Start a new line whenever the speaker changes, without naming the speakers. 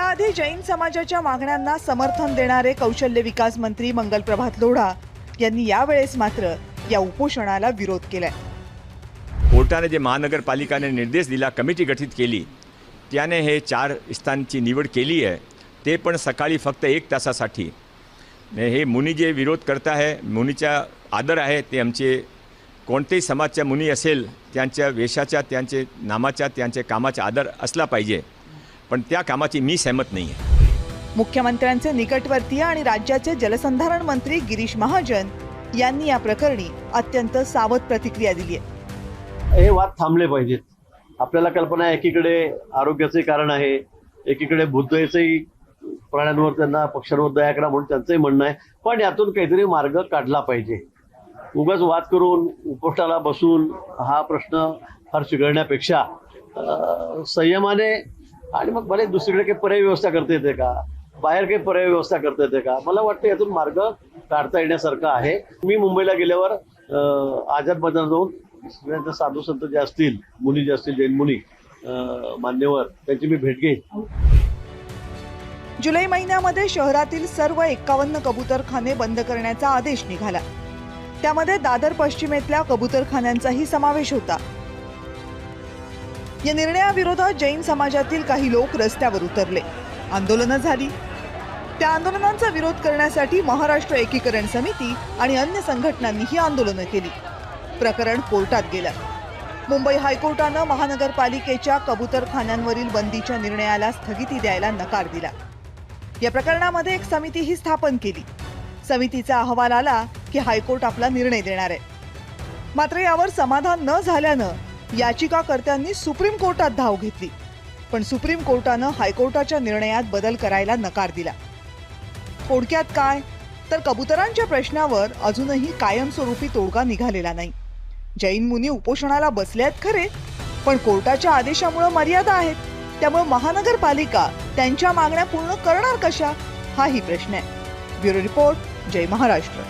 याआधी जैन समाजाच्या मागण्यांना समर्थन देणारे कौशल्य विकास मंत्री मंगलप्रभात लोढा यांनी यावेळेस मात्र या उपोषणाला विरोध केलाय।
कोर्टाने जे महानगरपालिकाने निर्देश दिला, कमिटी गठीत केली, त्याने हे 4 स्थानची निवड केली आहे, ते पण सकाळी फक्त 1 तासासाठी। हे मुनी जे विरोध करता आहे, मुनीचा आदर आहे, ते आमचे कोणतेही समाजच्या मुनी असेल त्यांच्या वेशाचा, त्यांचे नामाचा, त्यांचे कामाचा आदर असला पाहिजे, पण त्या कामाची मी सहमत नाही आहे।
मुख्यमंत्र्यांचे निकटवर्तीय आणि राज्याचे जलसंधारण मंत्री गिरीश महाजन यांनी या प्रकरणी अत्यंत सावध प्रतिक्रिया दिली आहे।
हे वाद थांबले पाहिजेत। आपल्याला कल्पना आहे, एकीकडे आरोग्याचे कारण आहे, एकीकडे बुद्धतेचंही प्राण्यांवर त्यांना पक्ष्यांवर दया करा म्हणून त्यांचंही म्हणणं आहे, पण यातून काहीतरी मार्ग काढला पाहिजे। उगाच वाद करून उपोषणाला बसून हा प्रश्न फार चिघळण्यापेक्षा संयमाने आणि मग भले दुसरीकडे काही पर्याय व्यवस्था करता येते का, बाहेर काही पर्याय व्यवस्था करता येते का, मला वाटतं यातून मार्ग काढता येण्यासारखा आहे। मी मुंबईला गेल्यावर आझाद मैदानात जाऊन साधू संत जे असतील, मुनी जे असतील, जैन मुनी मान्यवर, त्यांची मी भेट घेईन।
जुलै महिन्यामध्ये शहरातील सर्व 51 कबूतरखाने बंद करण्याचा आदेश निघाला। त्यामध्ये दादर पश्चिमेतल्या कबूतरखान्यांचाही समावेश होता। या निर्णयाविरोधात जैन समाजातील काही लोक रस्त्यावर उतरले, आंदोलनं झाली। त्या आंदोलनांचा विरोध करण्यासाठी महाराष्ट्र एकीकरण समिती आणि अन्य संघटनांनीही आंदोलनं केली। प्रकरण कोर्टात गेलं। मुंबई हायकोर्टानं महानगरपालिकेच्या कबूतरखान्यांवरील बंदीच्या निर्णयाला स्थगिती द्यायला नकार दिला। या प्रकरणामध्ये एक समितीही स्थापन केली। समितीचा अहवाल आला की हायकोर्ट आपला निर्णय देणार आहे। मात्र यावर समाधान न झाल्यानं याचिकाकर्त्यांनी सुप्रीम कोर्टात धाव घेतली, पण सुप्रीम कोर्टानं हायकोर्टाच्या निर्णयात बदल करायला नकार दिला। थोडक्यात काय तर कबुतरांच्या प्रश्नावर अजूनही कायमस्वरूपी तोडगा निघालेला नाही। जैन मुनी उपोषणाला बसल्यात खरे, पण कोर्टाच्या आदेशामुळे मर्यादा आहेत, त्यामुळे महानगरपालिका त्यांच्या मागण्या पूर्ण करणार कशा, हाही प्रश्न आहे। ब्युरो रिपोर्ट, जय महाराष्ट्र।